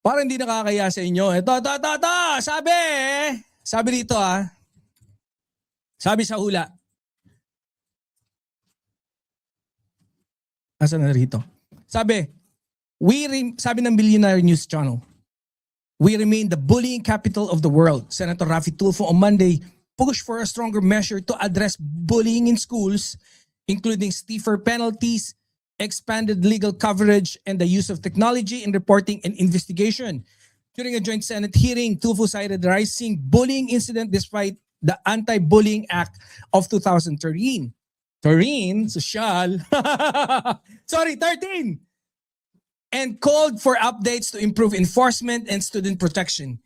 Parang hindi nakakaya sa inyo. Ito. Sabi dito sabi sa hula. Asan na rito? Sabi ng Billionaire News Channel, we remain the bullying capital of the world. Senator Raffy Tulfo on Monday pushed for a stronger measure to address bullying in schools, including stiffer penalties, expanded legal coverage, and the use of technology in reporting and investigation. During a joint Senate hearing, Tulfo cited the rising bullying incident despite the Anti-Bullying Act of 2013. Social. Sorry, 13. And called for updates to improve enforcement and student protection.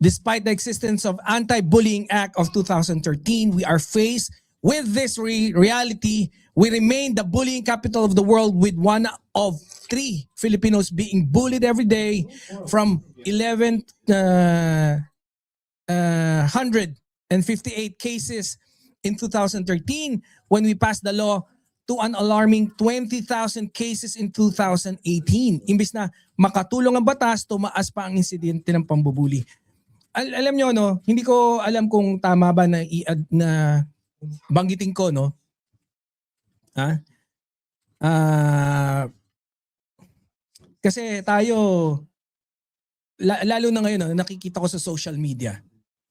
Despite the existence of Anti-Bullying Act of 2013, we are faced with this reality. We remain the bullying capital of the world, with 1 of 3 Filipinos being bullied every day, from 1,158 cases in 2013 when we passed the law to an alarming 20,000 cases in 2018. Imbis na makatulong ang batas, tumaas pa ang insidente ng pambubuli. Alam nyo, no, hindi ko alam kung tama ba na banggitin ko, no? Kasi tayo, lalo na ngayon, no, nakikita ko sa social media,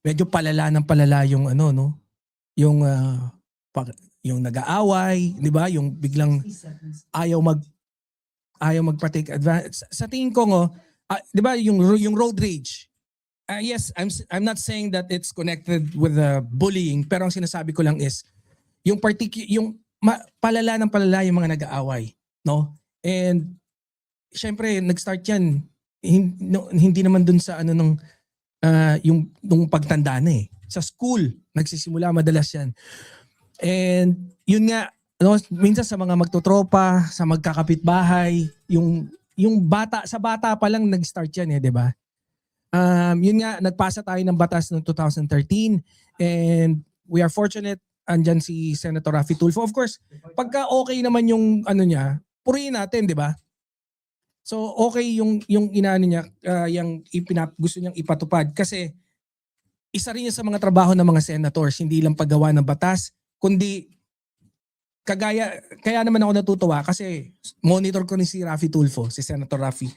medyo palala yung yung nag-aaway, 'di ba? Yung biglang ayaw mag-partake advantage. Sa tingin ko 'di ba, yung road rage. Yes, I'm not saying that it's connected with bullying, pero ang sinasabi ko lang is yung palala yung mga nag-aaway, no? And syempre nag-start 'yan hindi naman dun sa yung pagtanda na sa school nagsisimula madalas 'yan. And yun nga, no, minsan sa mga magtotropa, sa magkakapitbahay, yung bata pa lang nag-start 'yan, 'di ba? Yun nga, nagpasa tayo ng batas noong 2013, and we are fortunate andyan si Senator Raffy Tulfo. Of course, pagka okay naman yung niya, purihin natin, 'di ba? So okay yung inaano niya, yung gusto niyang ipatupad, kasi isa rin yan sa mga trabaho ng mga senators, hindi lang paggawa ng batas, kundi kaya naman ako natutuwa kasi monitor ko ni si Raffy Tulfo, si Senator Raffy.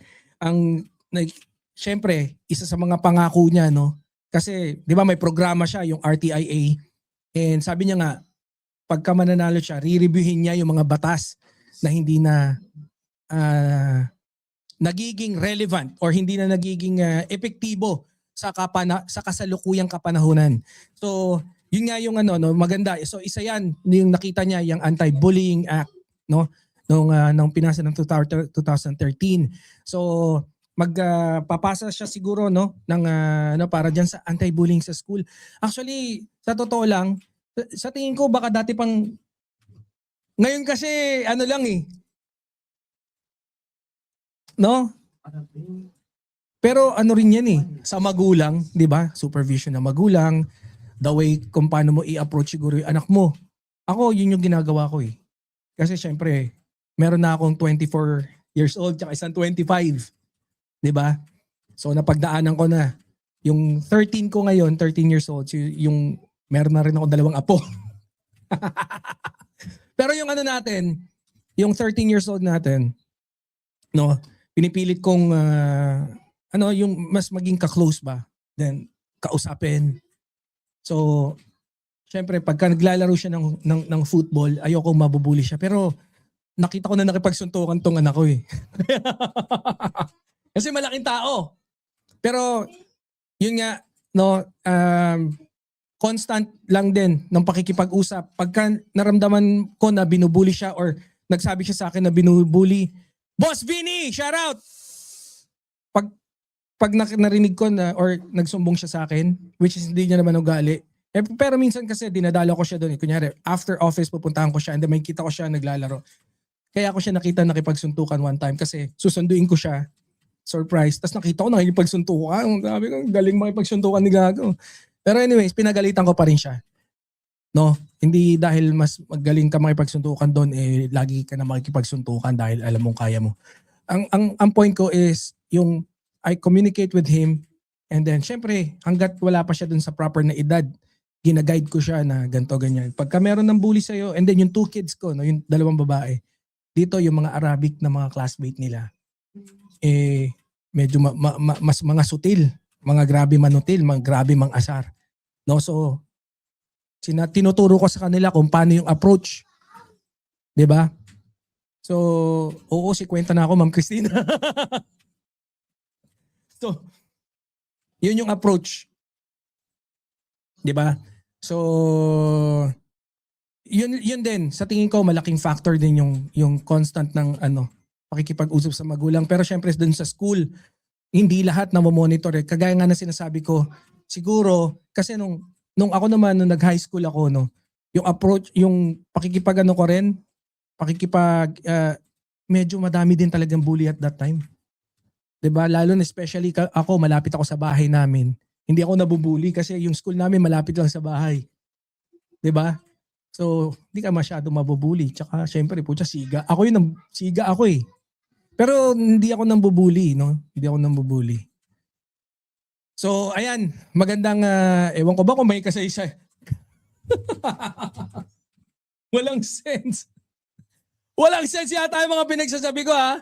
Syempre, isa sa mga pangako niya, no? Kasi 'di ba may programa siya, yung RTIA, and sabi niya nga pagka mananalo siya, re-reviewin niya yung mga batas na hindi na nagiging relevant or hindi na nagiging epektibo sa kasalukuyang kapanahunan. So, yun nga yung maganda. So, isa yan, yung nakita niya, yung Anti-Bullying Act, no? Nung pinasa ng 2013. So, magpapasa siya siguro, no, ng para diyan sa anti-bullying sa school. Actually, sa totoo lang, sa tingin ko baka dati pang ngayon kasi lang no? Pero rin yan sa magulang, 'di ba? Supervision ng magulang, the way kung paano mo i-approach siguro yung anak mo. Ako, yun yung ginagawa ko Kasi syempre, meron na akong 24 years old tsaka isang 25. 'Di ba? So napagdaanan ko na. Yung 13 ko ngayon, 13 years old, yung meron na rin ako 2 apo. Pero yung natin, yung 13 years old natin, no, pinipilit kong yung mas maging ka-close ba, then kausapin. So syempre pagka naglalaro siya ng football, ayoko mabubuli siya, pero nakita ko na nakipagsuntukan tong anak ko Kasi malaking tao. Pero yun nga, no, constant lang din ng pakikipag-usap. Pagka naramdaman ko na binubuli siya or nagsabi siya sa akin na binubuli, Boss Vinny, shout out! Pag narinig ko na or nagsumbong siya sa akin, which is hindi niya naman ugali, pero minsan kasi dinadala ko siya doon. Kunyari, after office pupuntahan ko siya and then may kita ko siya naglalaro. Kaya ako siya nakita nakipagsuntukan one time kasi susunduin ko siya. Surprise. Tapos nakita ko nakipagsuntukan. Sabi ko, galing makipagsuntukan ni Gago. Pero anyways, pinagalitan ko pa rin siya. No? Hindi dahil mas magaling ka makipagsuntukan doon, lagi ka na makikipagsuntukan dahil alam mong kaya mo. Ang point ko is, yung I communicate with him, and then syempre hanggat wala pa siya dun sa proper na edad, gina-guide ko siya na ganto ganyan. Pagka meron ng bully sa'yo, and then yung 2 kids ko, no, yung 2 babae, dito yung mga Arabic na mga classmate nila, medyo mas mga sutil, mga grabe manutil, mga grabe mang asar. No, so tinuturo ko sa kanila kung paano yung approach. 'Di ba? So, oo, si kwenta na ako, Ma'am Christina. So, yun yung approach. 'Di ba? So, yun din sa tingin ko malaking factor din yung constant ng pakikipag-usap sa magulang. Pero syempre dun sa school, hindi lahat na monitor eh. Kagaya nga na sinasabi ko, siguro kasi nung ako naman nung nag-high school ako, no, yung approach, yung pakikipag ko rin, medyo madami din talagang bully at that time. 'Di ba? Lalo na especially ako, malapit ako sa bahay namin. Hindi ako nabubuli kasi yung school namin malapit lang sa bahay. 'Di ba? So, hindi ka masyado mabubuli. Tsaka syempre, putya, siga. Siga ako eh. Pero hindi ako nambubuli, no? Hindi ako nambubuli. So, ayan, magandang ewan ko ba kung may kasaysayan. Walang sense. Walang sense yata yung mga pinagsasabi ko, ha?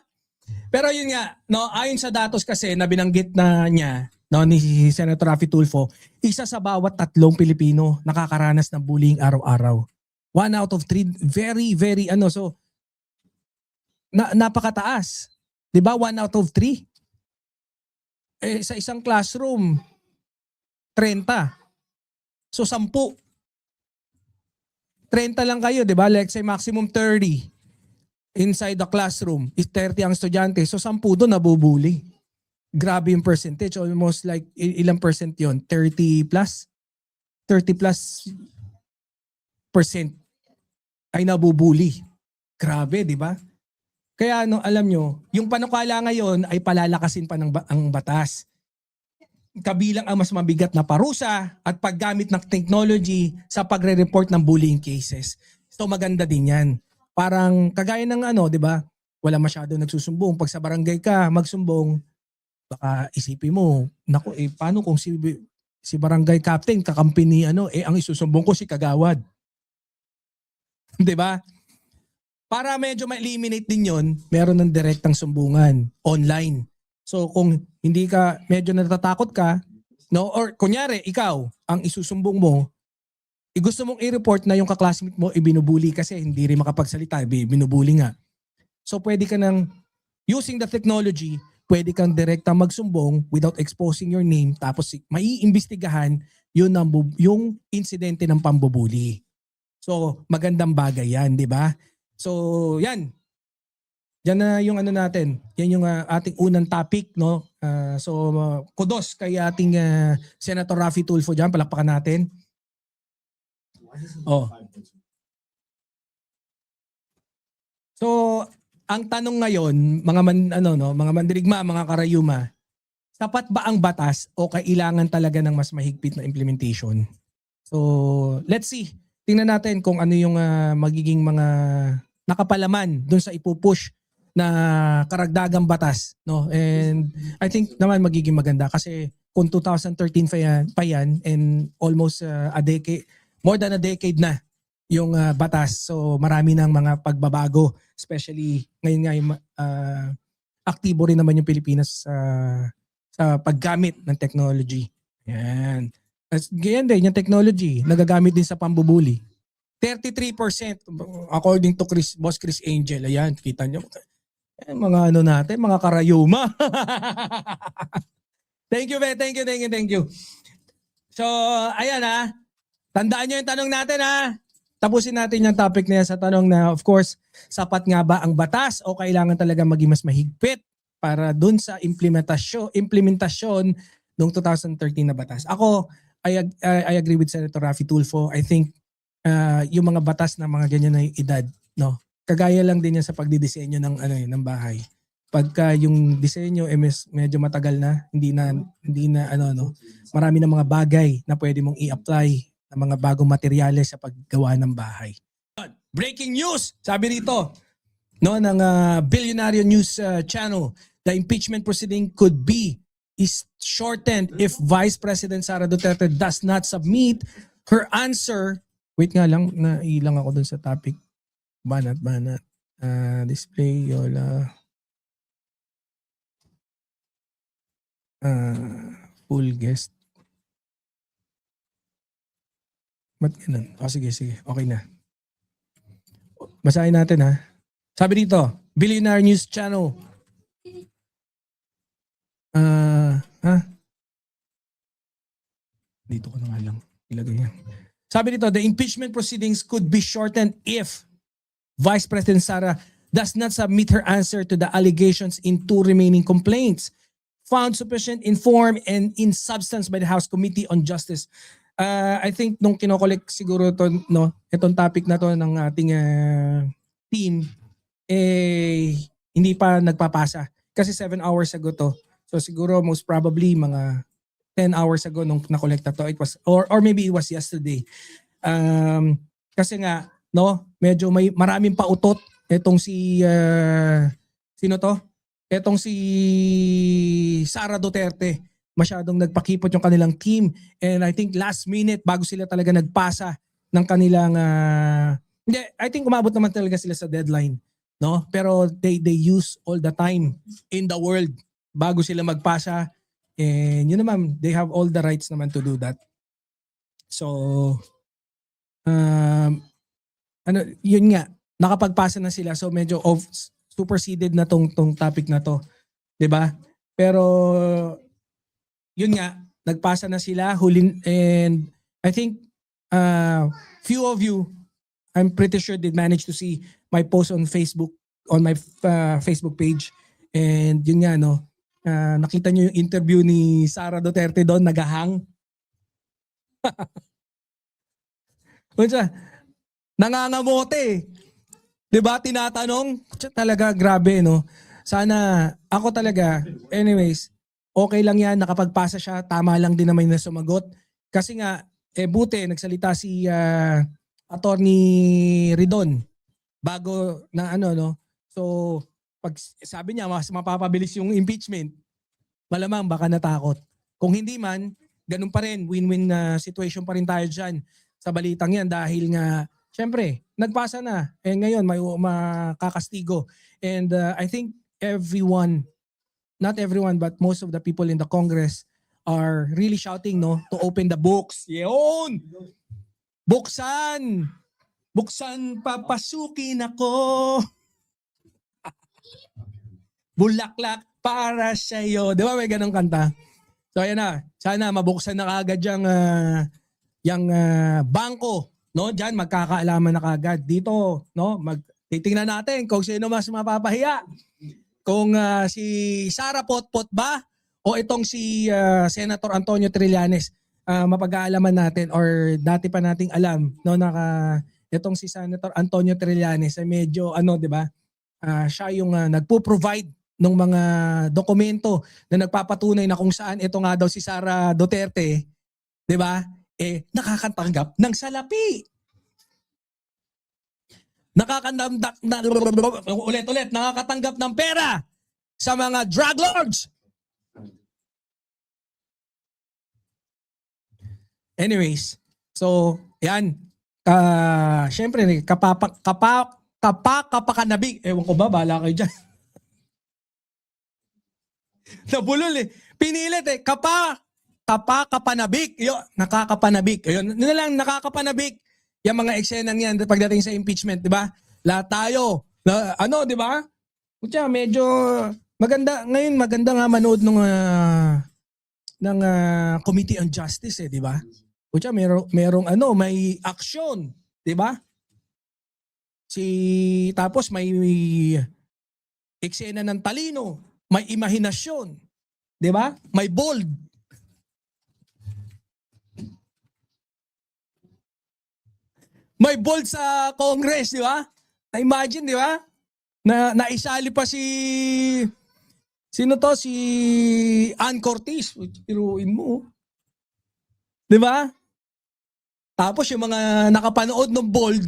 Pero yun nga, no, ayon sa datos kasi na binanggit na niya, no, ni Senator Raffy Tulfo, isa sa bawat 3 Pilipino nakakaranas ng bullying araw-araw. 1 out of 3, very, very, so, napakataas. 'Di ba? 1 out of 3. Sa isang classroom, 30. So, 10. 30 lang kayo, 'di ba? Let's say maximum 30 inside the classroom. Is 30 ang estudyante. So, 10 doon nabubuli. Grabe yung percentage. Almost like, ilang percent yon? 30 plus? 30 plus percent ay nabubuli. Grabe, di ba? Kaya alam nyo, yung panukala ngayon ay palalakasin pa ang batas. Kabilang ang mas mabigat na parusa at paggamit ng technology sa pagre-report ng bullying cases. So maganda din yan. Parang kagaya ng di ba? Wala masyado nagsusumbong. Pag sa barangay ka, magsumbong, baka isipin mo, naku, paano kung si barangay captain kakampi ni ang isusumbong ko si kagawad. 'Di ba? Para medyo ma-eliminate din 'yon, meron ng direktang sumbungan online. So kung hindi ka medyo natatakot ka, no, or kunyari ikaw ang isusumbong mo, gusto mong i-report na yung kaklasmate mo ibinubuli kasi hindi rin makapagsalita, binubuli nga. So pwede ka nang using the technology, pwede kang direktang magsumbong without exposing your name, tapos maiimbestigahan yung insidente ng pambubuli. So, magandang bagay yan, di ba? So, yan. Yan na yung natin. Yan yung ating unang topic, no? So, kudos kay ating Senator Raffy Tulfo dyan. Palakpakan natin. Oh. So, ang tanong ngayon, mga mandirigma, mga karayuma, sapat ba ang batas o kailangan talaga ng mas mahigpit na implementation? So, let's see. Tingnan natin kung ano yung magiging mga nakapalaman doon sa ipupush na karagdagang batas, no? And I think naman magiging maganda kasi kung 2013 pa yan and almost more than a decade na yung batas. So marami ng mga pagbabago, especially ngayon nga yung aktibo rin naman yung Pilipinas sa paggamit ng technology. Yan. Ganyan din, yung technology, nagagamit din sa pambubuli. 33% according to Boss Chris Angel. Ayan, kita nyo. Mga natin, mga karayuma. Thank you. So, ayan tandaan nyo yung tanong natin Tapusin natin yung topic na yan sa tanong na, of course, sapat nga ba ang batas o kailangan talaga maging mas mahigpit para dun sa implementasyon ng 2013 na batas. Ako, I agree with Senator Raffy Tulfo. I think yung mga batas na mga ganyan na edad, no, kagaya lang din yan sa pagdidisenyo ng bahay. Pagka yung disenyo medyo matagal na, hindi na marami na mga bagay na pwede mong i-apply ng mga bagong materyales sa paggawa ng bahay. Breaking news, sabi rito, no, ng Billionaire News Channel, the impeachment proceeding could be is shortened if Vice President Sara Duterte does not submit her answer. Wait nga lang, nailang ako dun sa topic. Banat. Display, Yola. Full guest. Ba't ganun? Sige. Okay na. Basahin natin ha. Sabi dito, Billionaire News Channel. Dito ko na nga lang ilagay yan. Sabi dito, the impeachment proceedings could be shortened if Vice President Sara does not submit her answer to the allegations in 2 remaining complaints found sufficient in form and in substance by the House Committee on Justice. I think nung kinokolek siguro to, no, itong topic na to ng ating team, hindi pa nagpapasa. Kasi 7 hours ago to. So siguro most probably mga 10 hours ago nung nakolekta to. It was, or maybe it was yesterday. Kasi nga, no, medyo may maraming pautot itong si, sino to? Itong si Sara Duterte. Masyadong nagpakipot yung kanilang team. And I think last minute, bago sila talaga nagpasa ng kanilang, hindi, I think umabot naman talaga sila sa deadline. No? Pero they use all the time in the world bago sila magpasa. And yun naman, they have all the rights naman to do that. So, yun nga, nakapagpasa na sila. So medyo superseded na tong topic na to. 'Di ba? Pero yun nga, nagpasa na sila and I think few of you, I'm pretty sure did manage to see my post on Facebook, on my Facebook page. And yun nga, no, nakita nyo yung interview ni Sara Duterte doon, nagahang. Nangangamote. 'Di ba? Tinatanong, talaga grabe, no. Sana ako talaga, anyways, okay lang 'yan, nakapagpasa siya, tama lang din naman na sumagot. Kasi nga buti nagsalita si Attorney Ridon bago na no. So pag sabi niya mas mapapabilis yung impeachment, malamang baka natakot. Kung hindi man, ganun pa rin, win-win na situation pa rin tayo diyan sa balitang 'yan dahil nga syempre, nagpasa na. Eh ngayon may makakastigo. And I think everyone, not everyone but most of the people in the Congress are really shouting, no, to open the books. Yun! Buksan! Buksan, papasukin ako. Bulaklak para sa'yo. Di ba may ganong kanta? So ayan na. Sana mabuksan na kagad yung bangko. No, diyan magkakaalaman na kagad dito, no? Titingnan natin kung sino mas mapapahiya. Kung si Sara Potpot ba o itong si Senator Antonio Trillanes, mapag-aalaman natin or dati pa nating alam, no, itong si Senator Antonio Trillanes ay medyo 'di ba? Siya yung nagpo-provide ng mga dokumento na nagpapatunay na kung saan ito nga daw si Sara Duterte, 'di ba? Nakakatanggap ng salapi. Nakakatanggap ng pera sa mga drug lords. Anyways, so yan. Syempre, kapakanabig. Ewan ko ba, bahala kayo dyan. Nabulol Pinilit kapakapanabik. Nakakapanabik. Ayun, lang nakakapanabik. Yung mga eksenang yan pagdating sa impeachment, di ba? Lahat tayo. Di ba? Kutya, medyo maganda. Ngayon, maganda nga manood ng Committee on Justice, di ba? Kutya, merong may action, di ba? Tapos may eksena ng talino, may imahinasyon, di ba? May bold. May bold sa Congress, di ba? Na-imagine, di ba? Naisali pa sino to? Si Ann Cortez. Piruin mo. Di ba? Tapos yung mga nakapanood ng bold,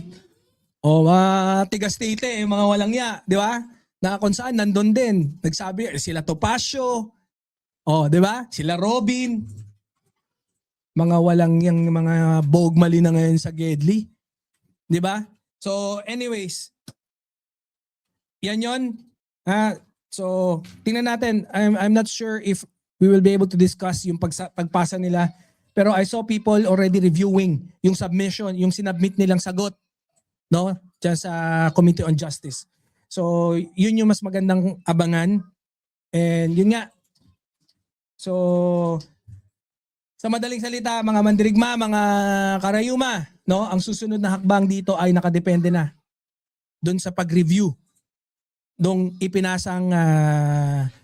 mga tiga-state, mga walang ya, di ba? Na kung saan, nandun din. Nagsabi, sila Topacio, Oh, 'di ba? Sila Robin. Mga walang yung mga bogmali na ngayon sa Gedli. 'Di ba? So anyways, yan 'yon. So tingnan natin. I'm not sure if we will be able to discuss yung pagpasa nila. Pero I saw people already reviewing yung submission, yung sinubmit nilang sagot, no? Diyan sa Committee on Justice. So yun yung mas magandang abangan. And yun nga. So sa madaling salita, mga mandirigma, mga karayuma, no? Ang susunod na hakbang dito ay nakadepende na doon sa pag-review nung ipinasang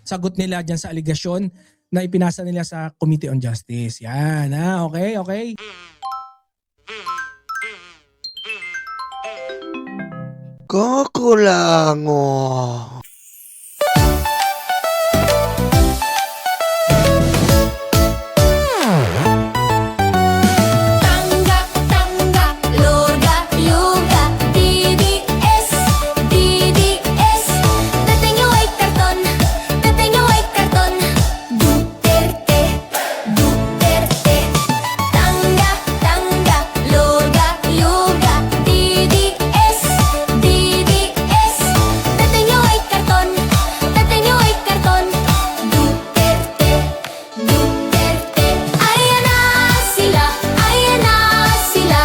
sagot nila diyan sa aligasyon na ipinasa nila sa Committee on Justice. Yan, okay, okay. Kakulango. Tanggap, tanggap, luga, luga, DDS, DDS. Dating nyo ay karton, dating nyo ay karton. Duterte, Duterte. Tanggap, tanggap, luga, luga, DDS, DDS. Dating nyo ay karton, dating nyo ay karton. Duterte, Duterte. Ayan na sila, ayan na sila.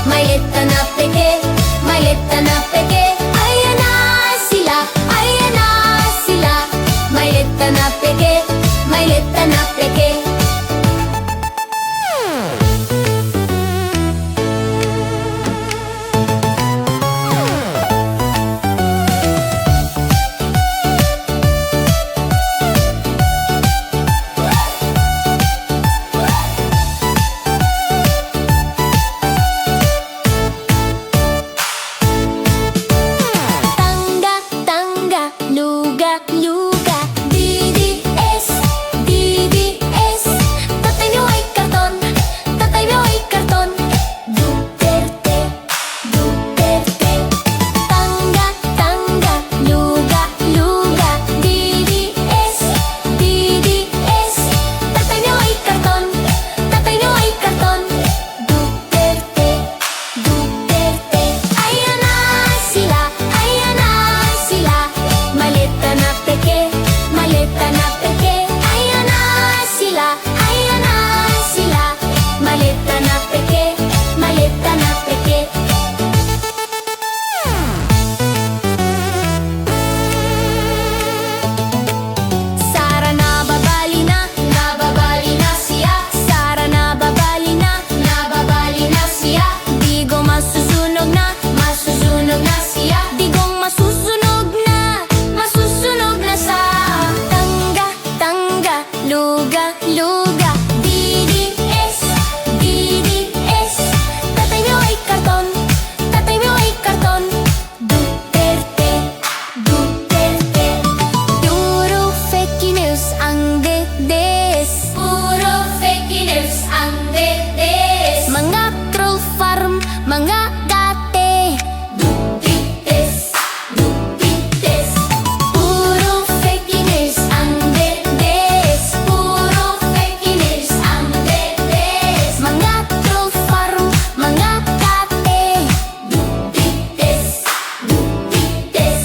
Malita na peke, malita na peke. Ayan na sila, ayan na sila. Malita na peke, malita na peke. Tangga, tangga, luga, luga, DDS, DDS. Tatay niyo ay karton, tatay niyo ay karton. Duterte, Duterte. Tangga, tangga, luga, luga, DDS, DDS. Tatay niyo ay karton, tatay niyo ay karton. Duterte, Duterte. Ayan na sila, ayan na sila. Malita na peke, malita na peke. Ayan na sila, ayan na sila. Malita na peke, malita na peke. Sara nababali na siya. Sara nababali na siya. Digong masusunog na siya. Digong masusunog na sa tangga, tangga, luga, luga, DDS, DDS. Tatay niyo ay karton, tatay niyo ay karton. Duterte, Duterte. Puro fake news ang DDS. Puro fake news ang DDS. Mga troll farm, mga date. Dupites, dupites. Puro fake news ang DDS. Puro fake news ang DDS. Mga troll farm, mga date. Dupites, dupites.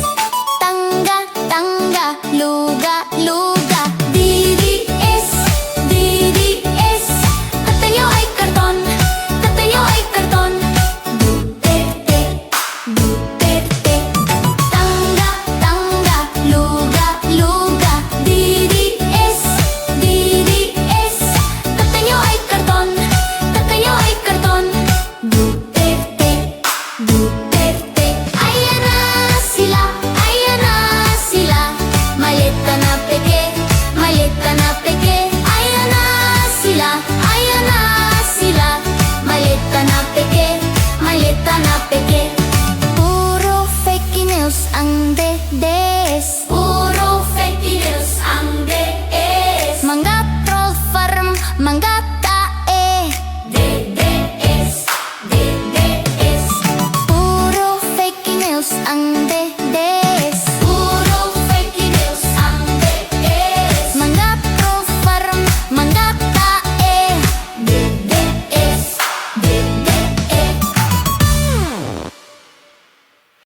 Tangga, tangga, luga, luga, DDS, DDS. Tatay niyo ay karton, tatay niyo ay karton. Duterte, Duterte. Tangga, tangga, luga, luga, DDS, DDS. Tatay niyo ay karton, tatay niyo ay karton. Duterte, Duterte. Ayan na sila, ayan na sila. Malita na peke, malita na peke. Ayan na sila, ayan na sila. Malita na peke, malita na peke. Puro fake news ang DDS. Puro fake news ang DDS. Mga troll farm, mga